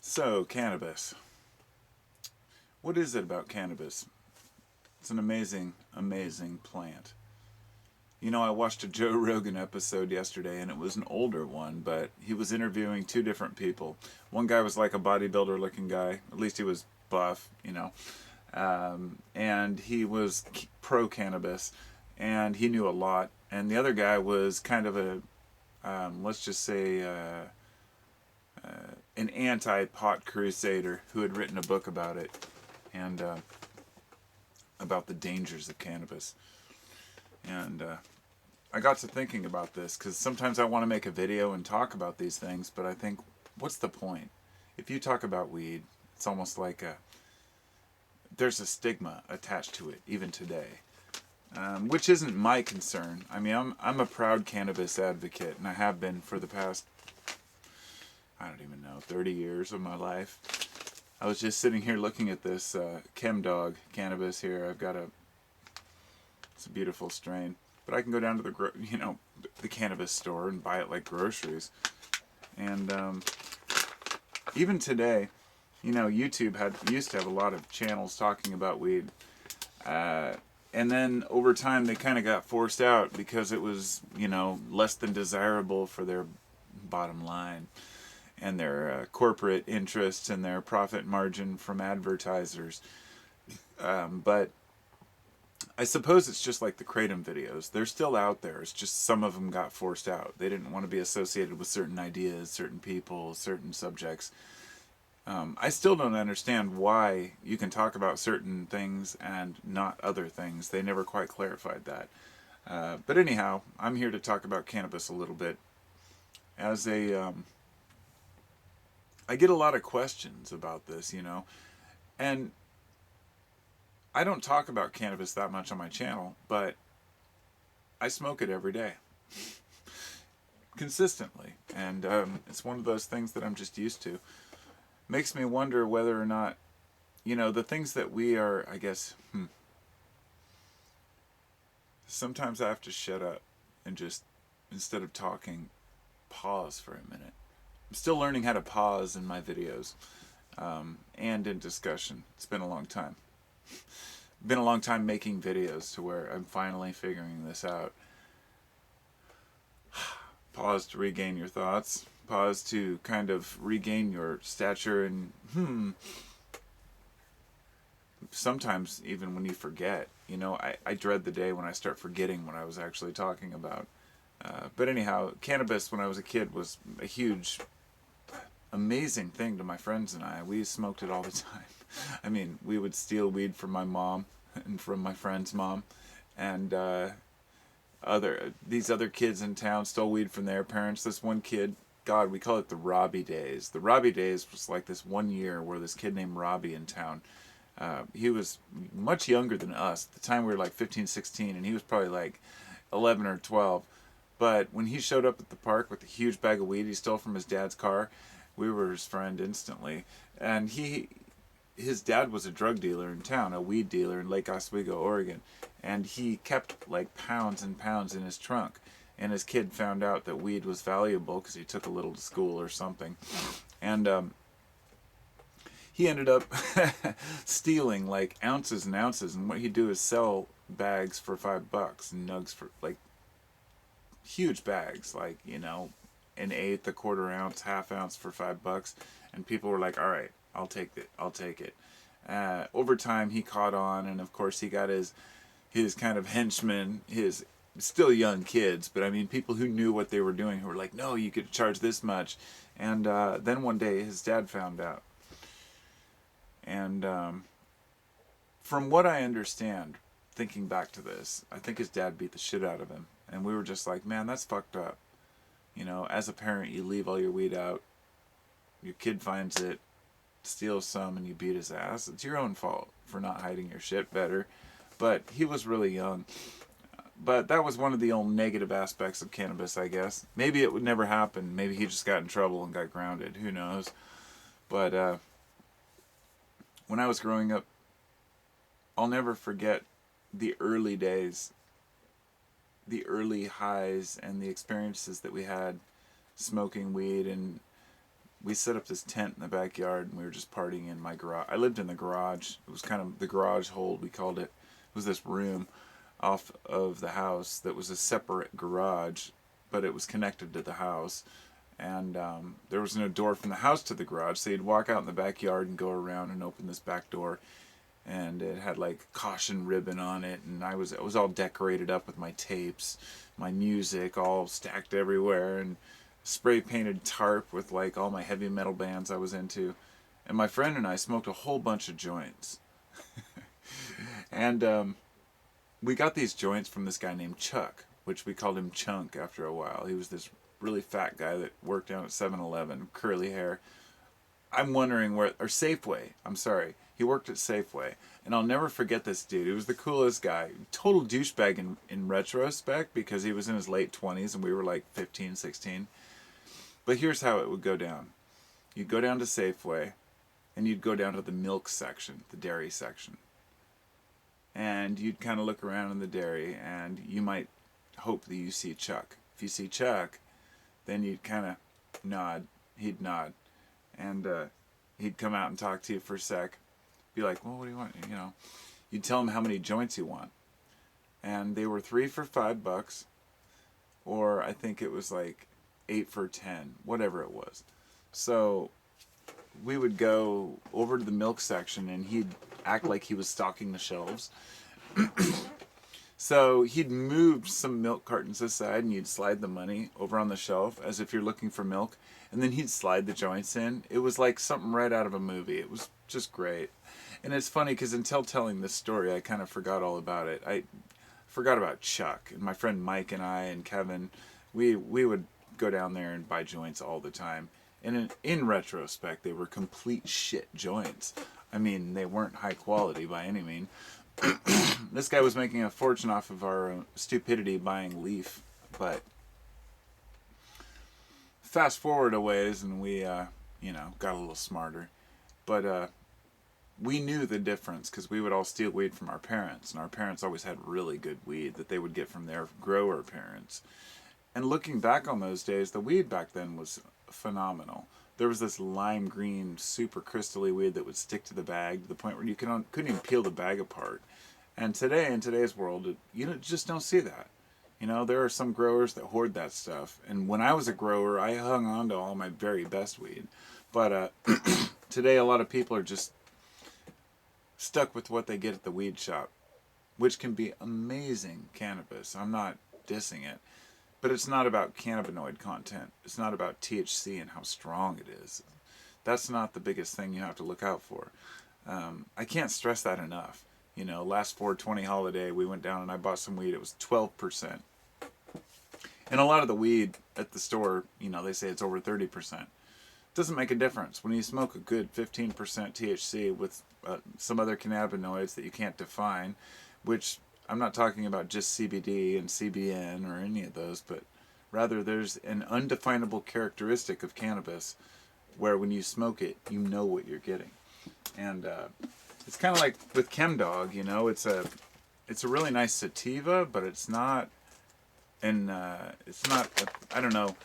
So, cannabis. What is it about cannabis? It's an amazing, amazing plant. You know, I watched a Joe Rogan episode yesterday, and it was an older one, but he was interviewing two different people. One guy was like a bodybuilder looking guy, at least he was buff, and he was pro cannabis, and he knew a lot. And the other guy was kind of let's just say, an anti pot crusader who had written a book about it and about the dangers of cannabis. And I got to thinking about this because sometimes I want to make a video and talk about these things, but I think, what's the point? If you talk about weed, it's almost like there's a stigma attached to it, even today, which isn't my concern. I mean, I'm a proud cannabis advocate, and I have been for the past, I don't even know, 30 years of my life. I was just sitting here looking at this Chem Dog cannabis here. It's a beautiful strain. But I can go down to the cannabis store and buy it like groceries. And even today, YouTube used to have a lot of channels talking about weed. And then over time they kind of got forced out because it was, less than desirable for their bottom line and their corporate interests and their profit margin from advertisers. But I suppose it's just like the Kratom videos. They're still out there. It's just some of them got forced out. They didn't want to be associated with certain ideas, certain people, certain subjects. I still don't understand why you can talk about certain things and not other things. They never quite clarified that. But anyhow, I'm here to talk about cannabis a little bit. I get a lot of questions about this, and I don't talk about cannabis that much on my channel, but I smoke it every day, consistently, and it's one of those things that I'm just used to. Makes me wonder whether or not, the things that we are, I guess, sometimes I have to shut up and just, instead of talking, pause for a minute. I'm still learning how to pause in my videos and in discussion. It's been a long time. Been a long time making videos to where I'm finally figuring this out. Pause to regain your thoughts. Pause to kind of regain your stature and sometimes even when you forget. I dread the day when I start forgetting what I was actually talking about. But anyhow, cannabis when I was a kid was a huge, amazing thing to my friends and I. We smoked it all the time. I mean, we would steal weed from my mom and from my friend's mom, and these other kids in town stole weed from their parents. This one kid, God, we call it the Robbie days. The Robbie days was like this one year where this kid named Robbie in town. He was much younger than us. At the time we were like 15, 16, and he was probably like 11 or 12. But when he showed up at the park with a huge bag of weed he stole from his dad's car, we were his friend instantly. And his dad was a drug dealer in town, a weed dealer in Lake Oswego, Oregon. And he kept like pounds and pounds in his trunk. And his kid found out that weed was valuable because he took a little to school or something. And he ended up stealing like ounces and ounces. And what he'd do is sell bags for $5 and nugs for like huge bags, like, an eighth, a quarter ounce, half ounce for $5. And people were like, all right, I'll take it. Over time he caught on, and of course he got his kind of henchmen, his still young kids, but I mean people who knew what they were doing, who were like, no, you could charge this much. And then one day his dad found out. And from what I understand, thinking back to this, I think his dad beat the shit out of him. And we were just like, man, that's fucked up. As a parent, you leave all your weed out. Your kid finds it, steals some, and you beat his ass. It's your own fault for not hiding your shit better. But he was really young. But that was one of the old negative aspects of cannabis, I guess. Maybe it would never happen. Maybe he just got in trouble and got grounded. Who knows? But when I was growing up, I'll never forget the early days, the early highs and the experiences that we had smoking weed. And we set up this tent in the backyard, and we were just partying in my garage. I lived in the garage. It was kind of the garage hold, we called it. It was this room off of the house that was a separate garage, but it was connected to the house. And there was no door from the house to the garage, so you'd walk out in the backyard and go around and open this back door. And it had like caution ribbon on it, and it was all decorated up with my tapes, my music all stacked everywhere, and spray painted tarp with like all my heavy metal bands I was into. And my friend and I smoked a whole bunch of joints. And we got these joints from this guy named Chuck, which we called him Chunk after a while. He was this really fat guy that worked down at 7-Eleven, curly hair. I'm wondering or Safeway, I'm sorry. He worked at Safeway. And I'll never forget this dude. He was the coolest guy. Total douchebag in retrospect, because he was in his late 20s and we were like 15, 16. But here's how it would go down. You'd go down to Safeway, and you'd go down to the milk section, the dairy section. And you'd kind of look around in the dairy, and you might hope that you see Chuck. If you see Chuck, then you'd kind of nod. He'd nod. And he'd come out and talk to you for a sec. Be like, well, what do you want? You know, you'd tell him how many joints you want. And they were 3 for $5, or I think it was like 8 for 10, whatever it was. So we would go over to the milk section, and he'd act like he was stocking the shelves. So he'd move some milk cartons aside, and you'd slide the money over on the shelf as if you're looking for milk, and then he'd slide the joints in. It was like something right out of a movie. It was just great. And it's funny because until telling this story, I kind of forgot all about it. I forgot about Chuck, and my friend Mike and I and Kevin, we would go down there and buy joints all the time. And in retrospect, they were complete shit joints. I mean, they weren't high quality by any means. This guy was making a fortune off of our stupidity buying leaf. But fast forward a ways, and we, got a little smarter. But we knew the difference because we would all steal weed from our parents. And our parents always had really good weed that they would get from their grower parents. And looking back on those days, the weed back then was phenomenal. There was this lime green, super crystally weed that would stick to the bag to the point where you couldn't even peel the bag apart. And today, in today's world, you just don't see that. You know, there are some growers that hoard that stuff. And when I was a grower, I hung on to all my very best weed. But today, a lot of people are just stuck with what they get at the weed shop, which can be amazing cannabis. I'm not dissing it. But it's not about cannabinoid content. It's not about THC and how strong it is. That's not the biggest thing you have to look out for. I can't stress that enough. You know, last 420 holiday, we went down and I bought some weed. It was 12%. And a lot of the weed at the store, they say it's over 30%. It doesn't make a difference. When you smoke a good 15% THC with some other cannabinoids that you can't define, which I'm not talking about just CBD and CBN or any of those, but rather there's an undefinable characteristic of cannabis where when you smoke it, you know what you're getting. And it's kind of like with ChemDog, it's a really nice sativa, but it's not, I don't know.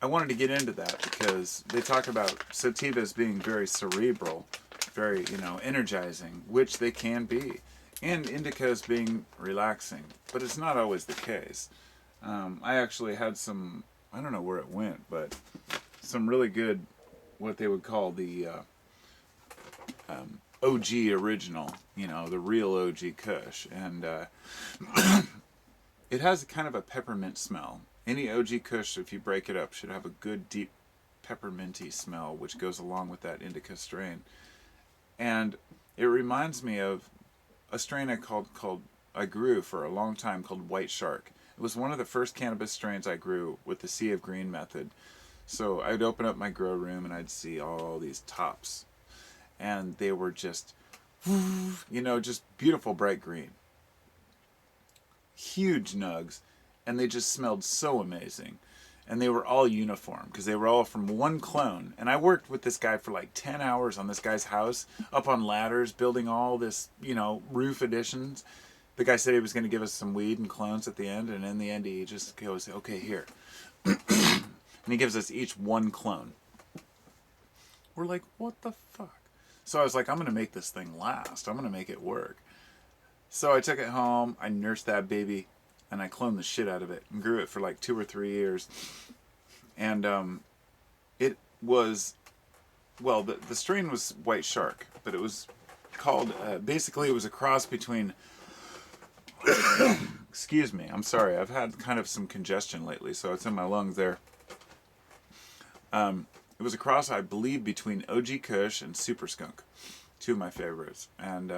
I wanted to get into that because they talk about sativas being very cerebral, very, energizing, which they can be. And indicas being relaxing, but it's not always the case. I actually had some, I don't know where it went, but some really good, what they would call the OG original, the real OG Kush. And it has kind of a peppermint smell. Any OG Kush, if you break it up, should have a good, deep, pepperminty smell, which goes along with that indica strain. And it reminds me of a strain I grew for a long time called White Shark. It was one of the first cannabis strains I grew with the Sea of Green method. So I'd open up my grow room and I'd see all these tops. And they were just, just beautiful bright green. Huge nugs. And they just smelled so amazing. And they were all uniform because they were all from one clone. And I worked with this guy for like 10 hours on this guy's house, up on ladders, building all this, roof additions. The guy said he was going to give us some weed and clones at the end. And in the end, he just goes, okay, here. And he gives us each one clone. We're like, what the fuck? So I was like, I'm going to make this thing last. I'm going to make it work. So I took it home. I nursed that baby, and I cloned the shit out of it and grew it for like 2 or 3 years. And it was, well, the strain was White Shark, but it was called, basically it was a cross between, excuse me, I'm sorry, I've had kind of some congestion lately, so it's in my lungs there. It was a cross, I believe, between OG Kush and Super Skunk, two of my favorites. And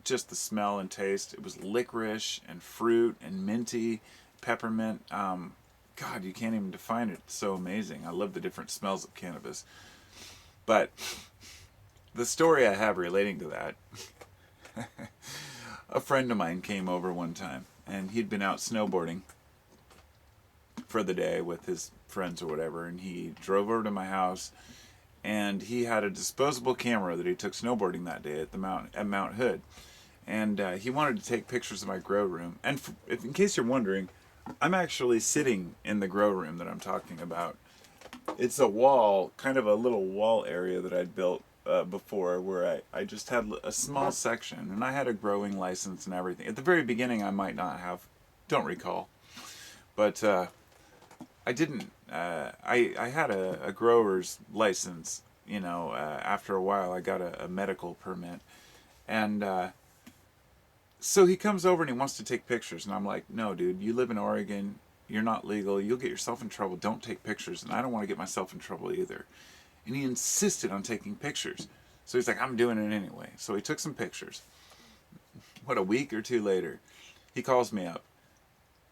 just the smell and taste, it was licorice and fruit and minty, peppermint. God, you can't even define it. It's so amazing. I love the different smells of cannabis. But the story I have relating to that, a friend of mine came over one time, and he'd been out snowboarding for the day with his friends or whatever, and he drove over to my house, and he had a disposable camera that he took snowboarding that day at Mount Hood, and he wanted to take pictures of my grow room. And if in case you're wondering, I'm actually sitting in the grow room that I'm talking about. It's a wall, kind of a little wall area that I'd built before, where I just had a small section, and I had a growing license and everything. At the very beginning, I might not have, don't recall, but I didn't. I had a grower's license. You know, after a while, I got a medical permit, and so he comes over and he wants to take pictures, and I'm like, no, dude, you live in Oregon. You're not legal. You'll get yourself in trouble. Don't take pictures, and I don't want to get myself in trouble either. And he insisted on taking pictures. So he's like, I'm doing it anyway. So he took some pictures. What, a week or two later, he calls me up.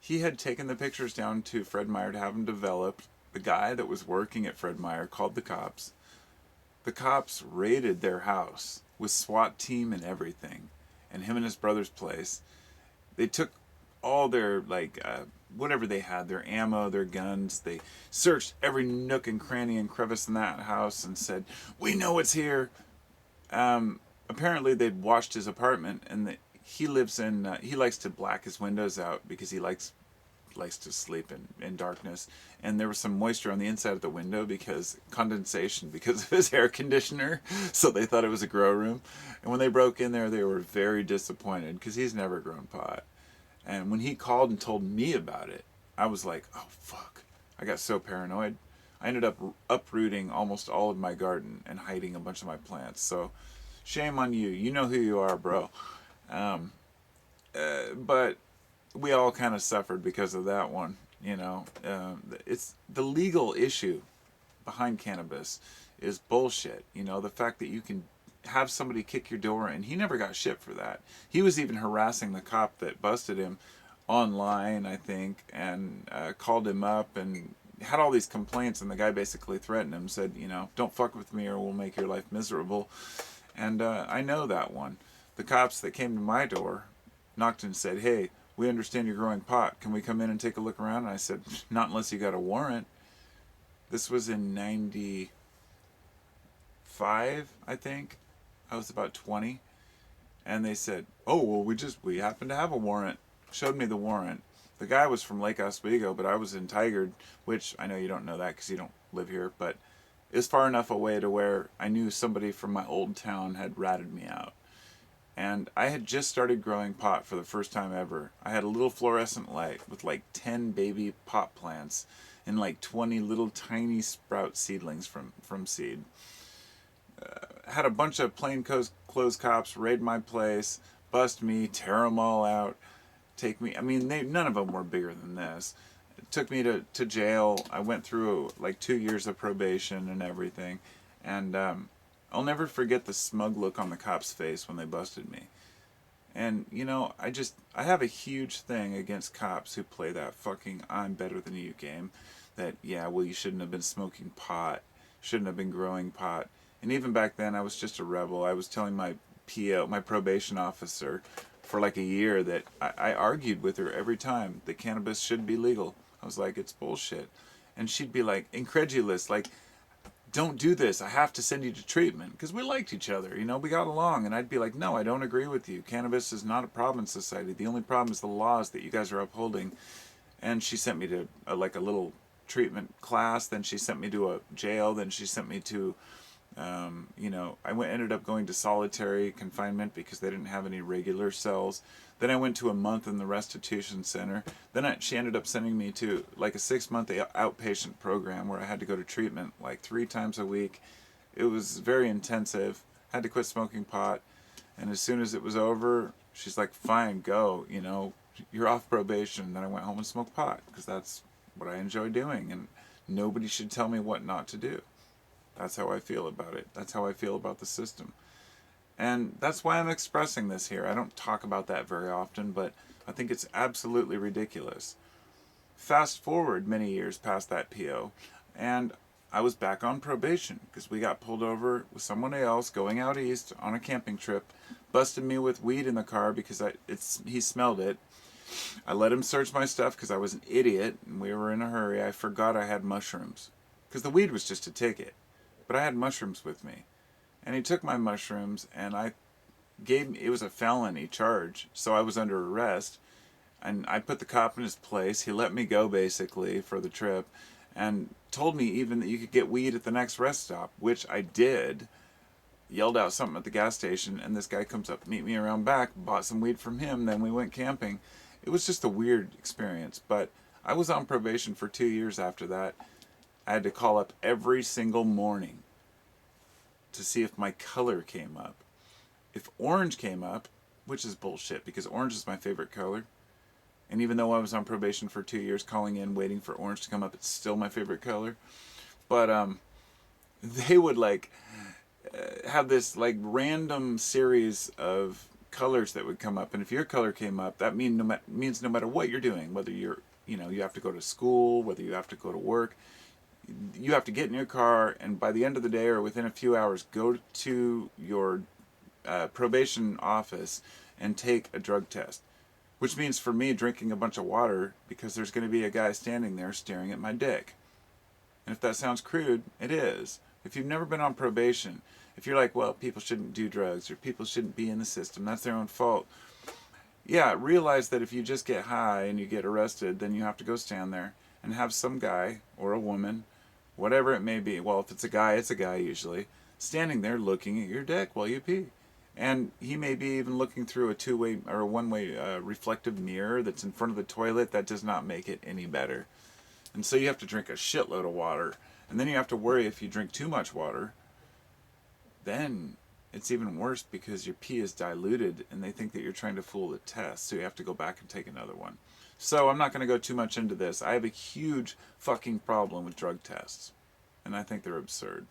He had taken the pictures down to Fred Meyer to have them developed. The guy that was working at Fred Meyer called the cops. The cops raided their house with SWAT team and everything, and him and his brother's place. They took all their, like, whatever they had, their ammo, their guns. They searched every nook and cranny and crevice in that house and said, we know it's here. Apparently they'd washed his apartment, and he lives in, he likes to black his windows out because he likes to sleep in darkness, and there was some moisture on the inside of the window because condensation because of his air conditioner, so they thought it was a grow room. And when they broke in there, they were very disappointed because he's never grown pot. And when he called and told me about it, I was like, oh fuck, I got so paranoid. I ended up uprooting almost all of my garden and hiding a bunch of my plants. So shame on you, you know who you are, bro. But we all kind of suffered because of that one, you know. It's the legal issue behind cannabis is bullshit. You know, the fact that you can have somebody kick your door, and he never got shit for that. He was even harassing the cop that busted him online, I think, and called him up and had all these complaints, and the guy basically threatened him, said, you know, don't fuck with me or we'll make your life miserable. And I know that one. The cops that came to my door knocked and said, hey, we understand you're growing pot. Can we come in and take a look around? And I said, not unless you got a warrant. This was in 95, I think. I was about 20. And they said, oh, well, we happen to have a warrant. Showed me the warrant. The guy was from Lake Oswego, but I was in Tigard, which I know you don't know that because you don't live here, but it was far enough away to where I knew somebody from my old town had ratted me out. And I had just started growing pot for the first time ever. I had a little fluorescent light with like 10 baby pot plants and like 20 little tiny sprout seedlings from seed. Had a bunch of plainclothes cops raid my place, bust me, tear them all out, take me. I mean, none of them were bigger than this. It took me to jail. I went through like 2 years of probation and everything. And I'll never forget the smug look on the cop's face when they busted me. And, you know, I have a huge thing against cops who play that fucking I'm better than you game. That, yeah, well, you shouldn't have been smoking pot. Shouldn't have been growing pot. And even back then, I was just a rebel. I was telling my PO, my probation officer, for like a year that I argued with her every time that cannabis should be legal. I was like, it's bullshit. And she'd be like, incredulous, like, don't do this. I have to send you to treatment. Because we liked each other, you know, we got along. And I'd be like, no, I don't agree with you. Cannabis is not a problem in society. The only problem is the laws that you guys are upholding. And she sent me to like a little treatment class. Then she sent me to a jail. Then she sent me to Ended up going to solitary confinement because they didn't have any regular cells. Then I went to a month in the restitution center. Then she ended up sending me to like a 6-month outpatient program where I had to go to treatment like 3 times a week. It was very intensive. Had to quit smoking pot. And as soon as it was over, she's like, fine, go, you're off probation. And then I went home and smoked pot because that's what I enjoy doing. And nobody should tell me what not to do. That's how I feel about it. That's how I feel about the system. And that's why I'm expressing this here. I don't talk about that very often, but I think it's absolutely ridiculous. Fast forward many years past that PO, and I was back on probation because we got pulled over with someone else going out east on a camping trip, busted me with weed in the car because he smelled it. I let him search my stuff because I was an idiot and we were in a hurry. I forgot I had mushrooms because the weed was just a ticket, but I had mushrooms with me. And he took my mushrooms and it was a felony charge, so I was under arrest. And I put the cop in his place. He let me go basically for the trip and told me even that you could get weed at the next rest stop, which I did. Yelled out something at the gas station, and this guy comes up, meet me around back, bought some weed from him, then we went camping. It was just a weird experience, but I was on probation for 2 years after that. I had to call up every single morning to see if my color came up. If orange came up, which is bullshit because orange is my favorite color, and even though I was on probation for 2 years, calling in, waiting for orange to come up, it's still my favorite color. But they would have this random series of colors that would come up, and if your color came up, that means no matter what you're doing, whether you have to go to school, whether you have to go to work, you have to get in your car, and by the end of the day or within a few hours, go to your probation office and take a drug test. Which means for me drinking a bunch of water because there's going to be a guy standing there staring at my dick. And if that sounds crude, it is. If you've never been on probation, if you're like, well, people shouldn't do drugs or people shouldn't be in the system, that's their own fault. Yeah, realize that if you just get high and you get arrested, then you have to go stand there and have some guy or a woman, whatever it may be. Well, if it's a guy usually, standing there looking at your dick while you pee. And he may be even looking through a 2-way or a 1-way reflective mirror that's in front of the toilet. That does not make it any better. And so you have to drink a shitload of water. And then you have to worry if you drink too much water. Then it's even worse because your pee is diluted and they think that you're trying to fool the test. So you have to go back and take another one. So I'm not going to go too much into this. I have a huge fucking problem with drug tests. And I think they're absurd.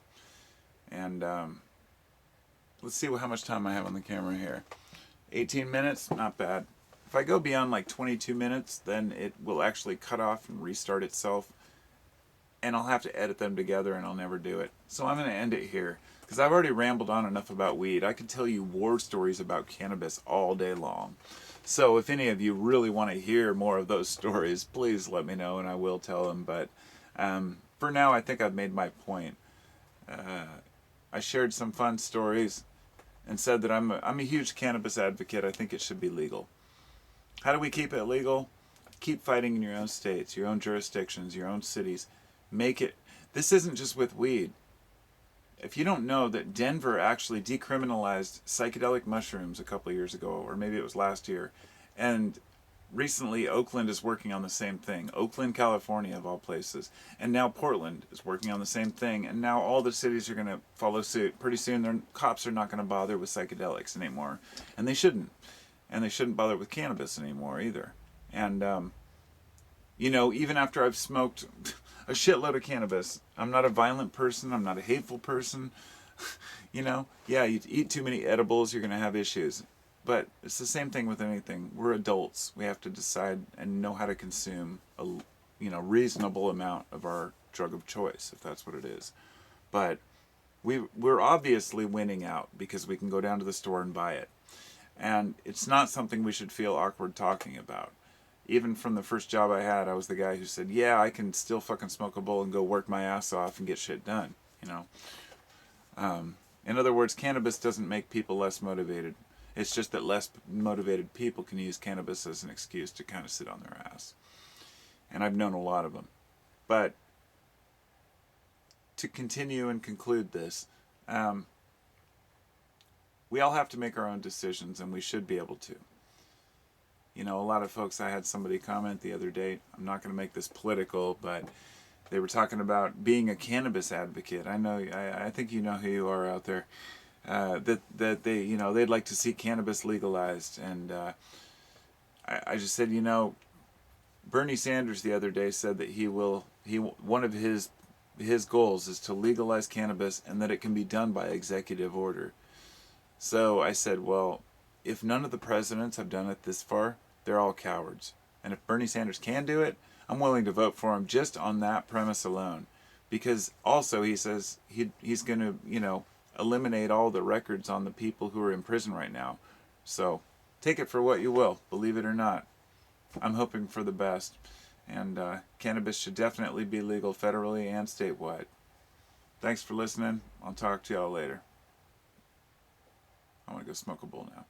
And let's see how much time I have on the camera here. 18 minutes, not bad. If I go beyond 22 minutes, then it will actually cut off and restart itself. And I'll have to edit them together and I'll never do it. So I'm going to end it here. Because I've already rambled on enough about weed. I could tell you war stories about cannabis all day long. So if any of you really want to hear more of those stories, please let me know and I will tell them. But for now, I think I've made my point. I shared some fun stories and said that I'm a huge cannabis advocate. I think it should be legal. How do we keep it legal? Keep fighting in your own states, your own jurisdictions, your own cities. Make it. This isn't just with weed. If you don't know that Denver actually decriminalized psychedelic mushrooms a couple of years ago, or maybe it was last year, and recently Oakland is working on the same thing. Oakland, California, of all places. And now Portland is working on the same thing. And now all the cities are going to follow suit. Pretty soon their cops are not going to bother with psychedelics anymore. And they shouldn't. And they shouldn't bother with cannabis anymore either. And, even after I've smoked a shitload of cannabis, I'm not a violent person. I'm not a hateful person. You eat too many edibles, you're going to have issues. But it's the same thing with anything. We're adults. We have to decide and know how to consume a reasonable amount of our drug of choice, if that's what it is. But we're obviously winning out because we can go down to the store and buy it. And it's not something we should feel awkward talking about. Even from the first job I had, I was the guy who said, yeah, I can still fucking smoke a bowl and go work my ass off and get shit done, In other words, cannabis doesn't make people less motivated. It's just that less motivated people can use cannabis as an excuse to kind of sit on their ass. And I've known a lot of them. But to continue and conclude this, Um, we all have to make our own decisions, and we should be able to. You know, a lot of folks, I had somebody comment the other day, I'm not going to make this political, but they were talking about being a cannabis advocate. I think you know who you are out there. That they, you know, they'd like to see cannabis legalized. And I just said, you know, Bernie Sanders the other day said that one of his goals is to legalize cannabis and that it can be done by executive order. So I said, well, if none of the presidents have done it this far, they're all cowards. And if Bernie Sanders can do it, I'm willing to vote for him just on that premise alone. Because also he says he's going to, you know, eliminate all the records on the people who are in prison right now. So take it for what you will, believe it or not. I'm hoping for the best. And cannabis should definitely be legal federally and statewide. Thanks for listening. I'll talk to y'all later. I want to go smoke a bowl now.